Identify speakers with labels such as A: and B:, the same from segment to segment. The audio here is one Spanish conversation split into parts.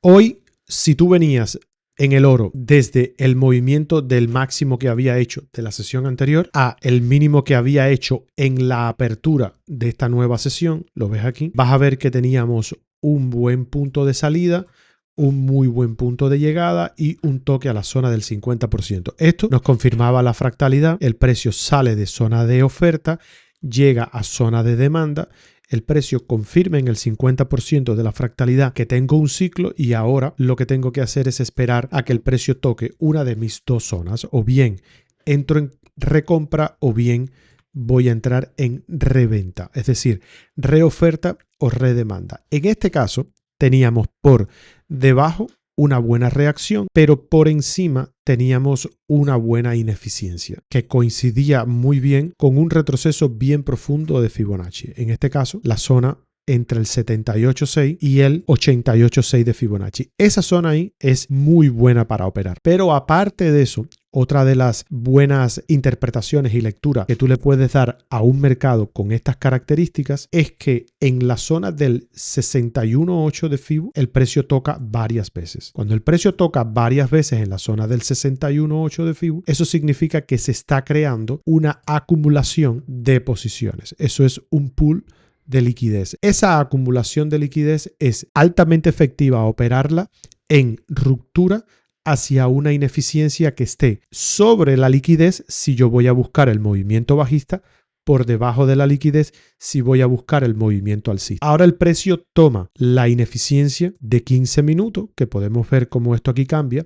A: Hoy, si tú venías en el oro desde el movimiento del máximo que había hecho de la sesión anterior a el mínimo que había hecho en la apertura de esta nueva sesión, lo ves aquí, vas a ver que teníamos un buen punto de salida, un muy buen punto de llegada y un toque a la zona del 50%. Esto nos confirmaba la fractalidad, el precio sale de zona de oferta, llega a zona de demanda, el precio confirma en el 50% de la fractalidad que tengo un ciclo y ahora lo que tengo que hacer es esperar a que el precio toque una de mis dos zonas, o bien entro en recompra o bien voy a entrar en reventa, es decir, reoferta o redemanda. En este caso teníamos por debajo una buena reacción, pero por encima teníamos una buena ineficiencia que coincidía muy bien con un retroceso bien profundo de Fibonacci. En este caso, la zona entre el 78.6 y el 88.6 de Fibonacci. Esa zona ahí es muy buena para operar. Pero aparte de eso, otra de las buenas interpretaciones y lecturas que tú le puedes dar a un mercado con estas características es que en la zona del 61.8 de Fibo el precio toca varias veces. Cuando el precio toca varias veces en la zona del 61.8 de Fibo, eso significa que se está creando una acumulación de posiciones. Eso es un pool de liquidez. Esa acumulación de liquidez es altamente efectiva a operarla en ruptura hacia una ineficiencia que esté sobre la liquidez si yo voy a buscar el movimiento bajista, por debajo de la liquidez si voy a buscar el movimiento alcista. Ahora el precio toma la ineficiencia de 15 minutos, que podemos ver cómo esto aquí cambia,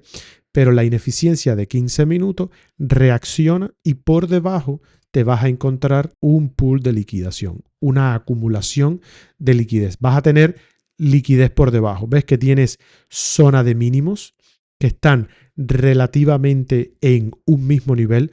A: pero la ineficiencia de 15 minutos reacciona y por debajo te vas a encontrar un pool de liquidación, una acumulación de liquidez. Vas a tener liquidez por debajo. ¿Ves que tienes zona de mínimos que están relativamente en un mismo nivel?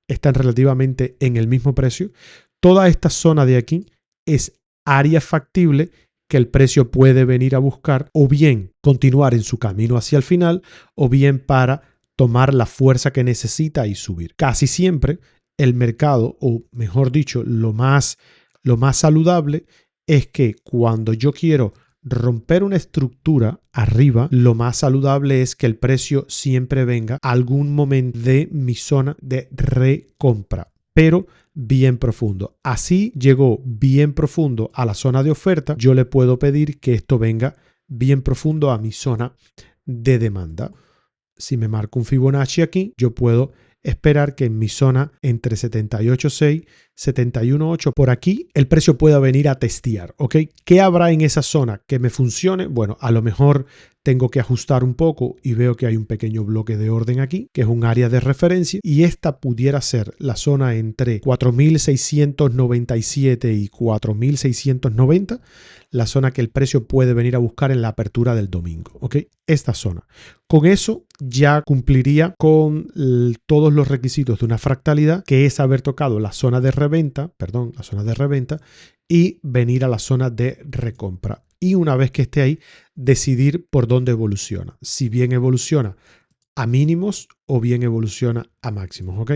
A: Están relativamente en el mismo precio. Toda esta zona de aquí es área factible que el precio puede venir a buscar o bien continuar en su camino hacia el final o bien para tomar la fuerza que necesita y subir. Casi siempre el mercado, o mejor dicho, lo más saludable es que cuando yo quiero romper una estructura arriba, lo más saludable es que el precio siempre venga a algún momento de mi zona de recompra, pero bien profundo. Así llegó bien profundo a la zona de oferta, yo le puedo pedir que esto venga bien profundo a mi zona de demanda. Si me marco un Fibonacci aquí, yo puedo esperar que en mi zona entre 78.6, 71.8, por aquí el precio pueda venir a testear, ¿ok? ¿Qué habrá en esa zona que me funcione? Bueno, a lo mejor tengo que ajustar un poco y veo que hay un pequeño bloque de orden aquí, que es un área de referencia, y esta pudiera ser la zona entre 4.697 y 4.690, la zona que el precio puede venir a buscar en la apertura del domingo, ¿ok? Esta zona. Con eso ya cumpliría con todos los requisitos de una fractalidad, que es haber tocado la zona de reventa, y venir a la zona de recompra. Y una vez que esté ahí, decidir por dónde evoluciona. Si bien evoluciona a mínimos o bien evoluciona a máximos, ¿ok?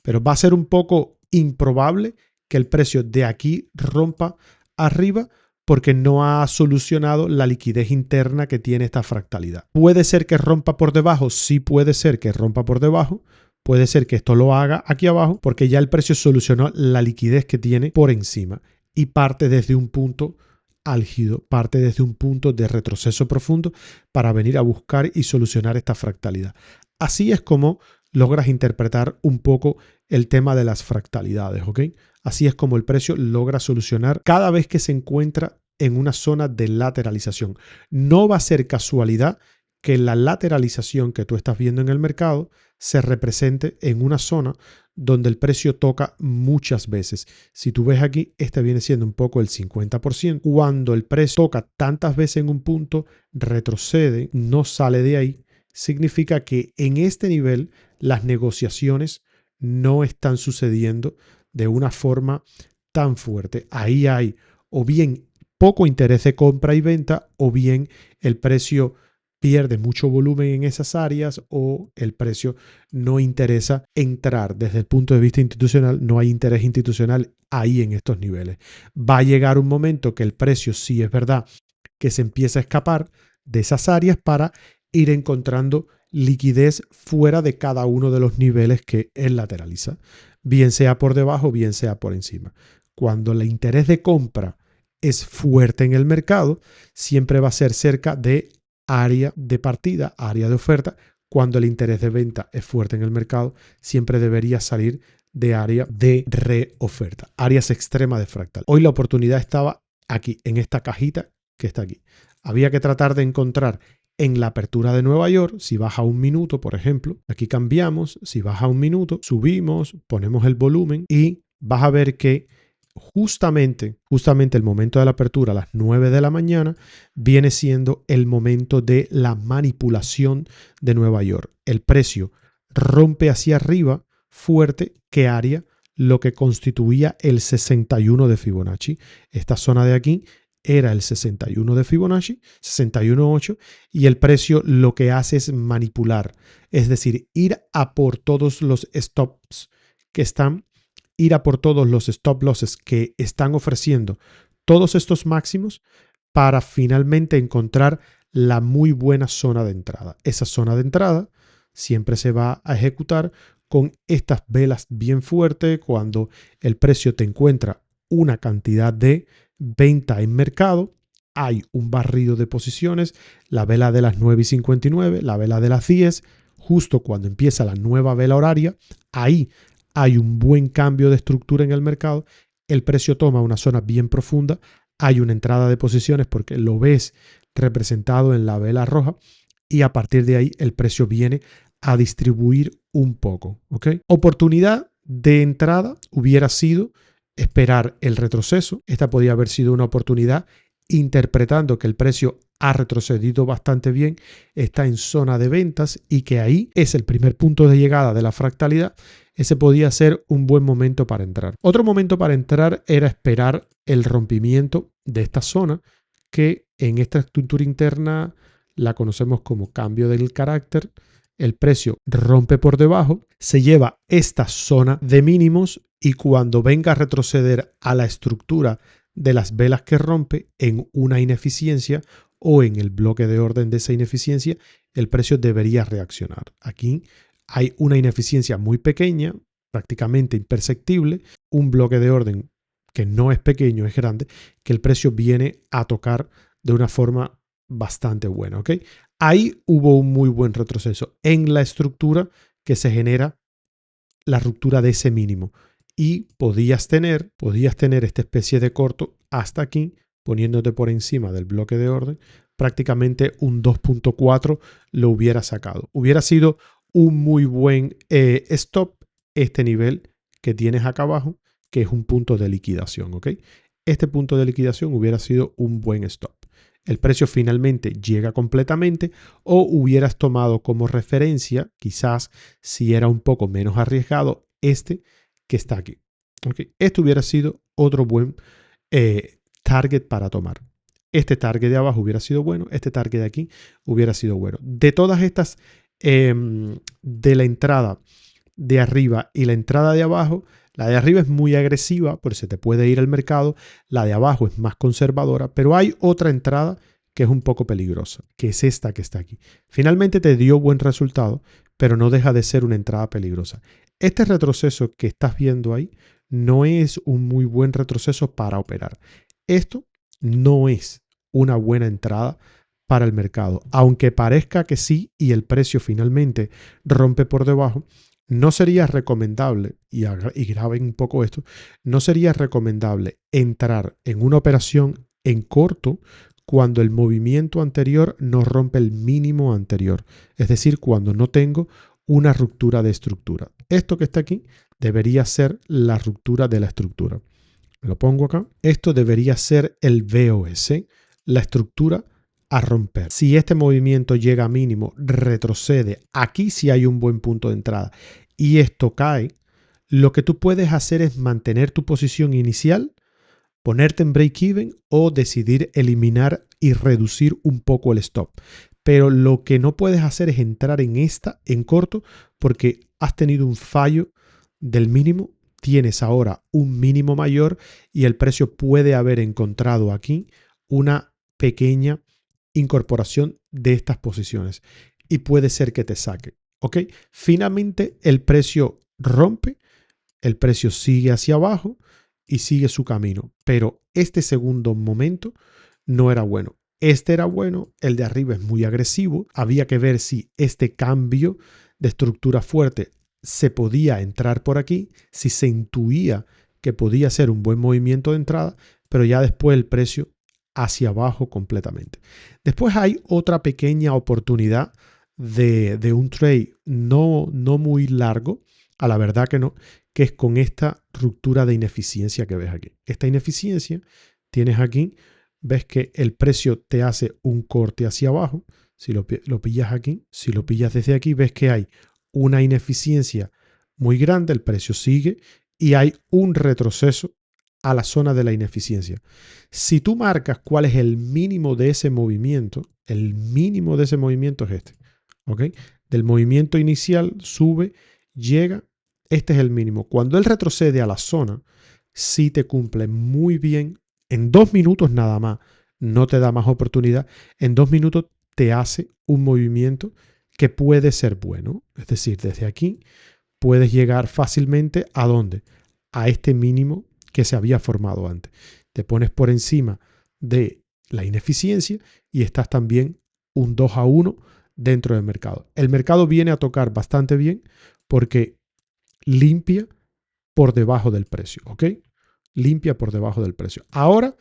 A: Pero va a ser un poco improbable que el precio de aquí rompa arriba porque no ha solucionado la liquidez interna que tiene esta fractalidad. ¿Puede ser que rompa por debajo? Sí, puede ser que rompa por debajo. Puede ser que esto lo haga aquí abajo porque ya el precio solucionó la liquidez que tiene por encima y parte desde un punto álgido, parte desde un punto de retroceso profundo para venir a buscar y solucionar esta fractalidad. Así es como logras interpretar un poco el tema de las fractalidades, ¿ok? Así es como el precio logra solucionar cada vez que se encuentra en una zona de lateralización. No va a ser casualidad que la lateralización que tú estás viendo en el mercado se represente en una zona donde el precio toca muchas veces. Si tú ves aquí, este viene siendo un poco el 50%. Cuando el precio toca tantas veces en un punto, retrocede, no sale de ahí, significa que en este nivel las negociaciones no están sucediendo de una forma tan fuerte. Ahí hay o bien poco interés de compra y venta o bien el precio pierde mucho volumen en esas áreas o el precio no interesa entrar desde el punto de vista institucional, no hay interés institucional ahí en estos niveles. Va a llegar un momento que el precio sí es verdad que se empieza a escapar de esas áreas para ir encontrando liquidez fuera de cada uno de los niveles que él lateraliza, bien sea por debajo, bien sea por encima. Cuando el interés de compra es fuerte en el mercado, siempre va a ser cerca de área de partida, área de oferta. Cuando el interés de venta es fuerte en el mercado, siempre debería salir de área de reoferta, áreas extremas de fractal. Hoy la oportunidad estaba aquí, en esta cajita que está aquí. Había que tratar de encontrar en la apertura de Nueva York, si baja un minuto, por ejemplo, aquí cambiamos, si baja un minuto, subimos, ponemos el volumen y vas a ver que justamente el momento de la apertura a las 9 de la mañana viene siendo el momento de la manipulación de Nueva York. El precio rompe hacia arriba fuerte, que área, lo que constituía el 61 de Fibonacci. Esta zona de aquí era el 61 de Fibonacci, 61.8, y el precio lo que hace es manipular, es decir, ir a por todos los stops que están, ir a por todos los stop losses que están ofreciendo todos estos máximos para finalmente encontrar la muy buena zona de entrada. Esa zona de entrada siempre se va a ejecutar con estas velas bien fuertes cuando el precio te encuentra una cantidad de venta en mercado, hay un barrido de posiciones, la vela de las 9:59, la vela de las 10, justo cuando empieza la nueva vela horaria, ahí hay un buen cambio de estructura en el mercado, el precio toma una zona bien profunda, hay una entrada de posiciones porque lo ves representado en la vela roja y a partir de ahí el precio viene a distribuir un poco, ¿ok? Oportunidad de entrada hubiera sido esperar el retroceso. Esta podría haber sido una oportunidad interpretando que el precio ha retrocedido bastante bien, está en zona de ventas y que ahí es el primer punto de llegada de la fractalidad. Ese podía ser un buen momento para entrar. Otro momento para entrar era esperar el rompimiento de esta zona, que en esta estructura interna la conocemos como cambio del carácter. El precio rompe por debajo, se lleva esta zona de mínimos y cuando venga a retroceder a la estructura de las velas que rompe en una ineficiencia o en el bloque de orden de esa ineficiencia, el precio debería reaccionar. Aquí hay una ineficiencia muy pequeña, prácticamente imperceptible, un bloque de orden que no es pequeño, es grande, que el precio viene a tocar de una forma bastante buena, ¿ok? Ahí hubo un muy buen retroceso en la estructura que se genera la ruptura de ese mínimo y podías tener esta especie de corto hasta aquí, poniéndote por encima del bloque de orden, prácticamente un 2.4 lo hubiera sacado. Hubiera sido un muy buen stop este nivel que tienes acá abajo, que es un punto de liquidación, ¿ok? Este punto de liquidación hubiera sido un buen stop. El precio finalmente llega completamente o hubieras tomado como referencia, quizás si era un poco menos arriesgado, este que está aquí. ¿Okay? Esto hubiera sido otro buen target para tomar. Este target de abajo hubiera sido bueno, este target de aquí hubiera sido bueno. De todas estas, de la entrada de arriba y la entrada de abajo, la de arriba es muy agresiva, por eso te puede ir al mercado, la de abajo es más conservadora, pero hay otra entrada que es un poco peligrosa, que es esta que está aquí. Finalmente te dio buen resultado, pero no deja de ser una entrada peligrosa. Este retroceso que estás viendo ahí no es un muy buen retroceso para operar. Esto no es una buena entrada para el mercado, aunque parezca que sí y el precio finalmente rompe por debajo. No sería recomendable, y graben un poco esto, no sería recomendable entrar en una operación en corto cuando el movimiento anterior no rompe el mínimo anterior, es decir, cuando no tengo una ruptura de estructura. Esto que está aquí debería ser la ruptura de la estructura. Lo pongo acá. Esto debería ser el VOS, la estructura a romper. Si este movimiento llega a mínimo, retrocede. Aquí sí hay un buen punto de entrada y esto cae, lo que tú puedes hacer es mantener tu posición inicial, ponerte en break-even o decidir eliminar y reducir un poco el stop. Pero lo que no puedes hacer es entrar en esta en corto porque has tenido un fallo del mínimo, tienes ahora un mínimo mayor y el precio puede haber encontrado aquí una pequeña incorporación de estas posiciones y puede ser que te saque. ¿Ok? Finalmente el precio rompe, el precio sigue hacia abajo y sigue su camino. Pero este segundo momento no era bueno. Este era bueno, el de arriba es muy agresivo. Había que ver si este cambio de estructura fuerte se podía entrar por aquí, si se intuía que podía ser un buen movimiento de entrada, pero ya después el precio hacia abajo completamente. Después hay otra pequeña oportunidad de un trade no muy largo, a la verdad que no, que es con esta ruptura de ineficiencia que ves aquí. Esta ineficiencia tienes aquí, ves que el precio te hace un corte hacia abajo. Si lo pillas aquí, si lo pillas desde aquí, ves que hay una ineficiencia muy grande, el precio sigue y hay un retroceso a la zona de la ineficiencia. Si tú marcas cuál es el mínimo de ese movimiento, el mínimo de ese movimiento es este. ¿Ok? Del movimiento inicial sube, llega, este es el mínimo. Cuando él retrocede a la zona, sí te cumple muy bien. En 2 minutos nada más, no te da más oportunidad. En 2 minutos te hace un movimiento que puede ser bueno. Es decir, desde aquí puedes llegar fácilmente ¿a dónde? A este mínimo que se había formado antes. Te pones por encima de la ineficiencia y estás también un 2-1 dentro del mercado. El mercado viene a tocar bastante bien porque limpia por debajo del precio, ¿ok? Limpia por debajo del precio. Ahora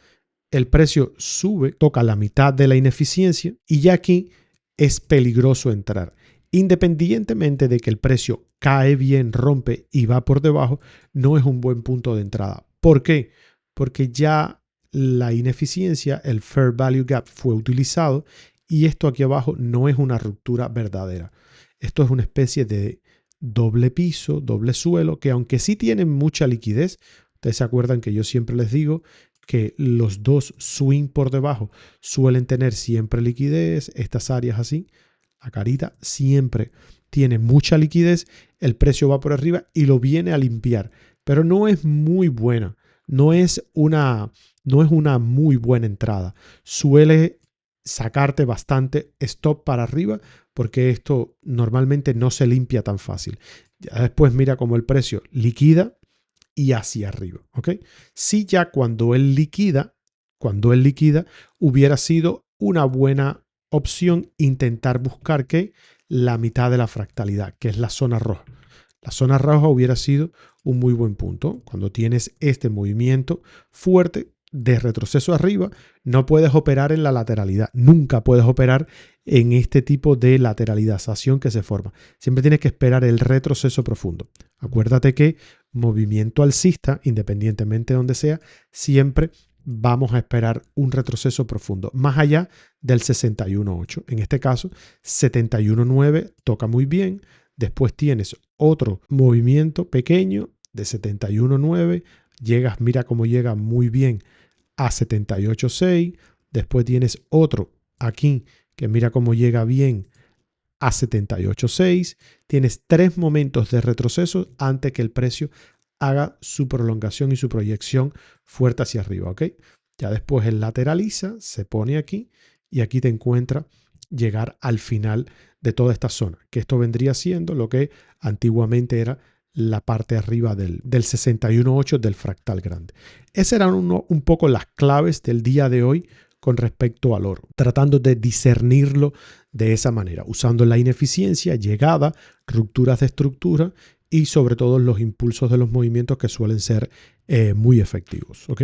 A: el precio sube, toca la mitad de la ineficiencia y ya aquí es peligroso entrar. Independientemente de que el precio cae bien, rompe y va por debajo, no es un buen punto de entrada. ¿Por qué? Porque ya la ineficiencia, el Fair Value Gap, fue utilizado y esto aquí abajo no es una ruptura verdadera. Esto es una especie de doble piso, doble suelo, que aunque sí tienen mucha liquidez, ustedes se acuerdan que yo siempre les digo que los dos swing por debajo suelen tener siempre liquidez, estas áreas así, la carita siempre tiene mucha liquidez, el precio va por arriba y lo viene a limpiar, pero no es muy buena, no es una muy buena entrada. Suele sacarte bastante stop para arriba porque esto normalmente no se limpia tan fácil. Ya después mira cómo el precio liquida y hacia arriba, ¿ok? Si ya cuando él liquida, hubiera sido una buena opción intentar buscar que la mitad de la fractalidad, que es la zona roja. La zona roja hubiera sido un muy buen punto. Cuando tienes este movimiento fuerte de retroceso arriba, no puedes operar en la lateralidad. Nunca puedes operar en este tipo de lateralización que se forma. Siempre tienes que esperar el retroceso profundo. Acuérdate que movimiento alcista, independientemente de donde sea, siempre vamos a esperar un retroceso profundo, más allá del 61.8. En este caso, 71.9 toca muy bien. Después tienes otro movimiento pequeño de 71.9. Llegas, mira cómo llega muy bien a 78.6. Después tienes otro aquí que mira cómo llega bien a 78.6. Tienes 3 momentos de retroceso antes que el precio haga su prolongación y su proyección fuerte hacia arriba, ¿ok? Ya después él lateraliza, se pone aquí y aquí te encuentra llegar al final de toda esta zona, que esto vendría siendo lo que antiguamente era la parte arriba del 61.8 del fractal grande. Esas eran un poco las claves del día de hoy con respecto al oro, tratando de discernirlo de esa manera, usando la ineficiencia, llegada, rupturas de estructura y sobre todo los impulsos de los movimientos que suelen ser muy efectivos, ¿ok?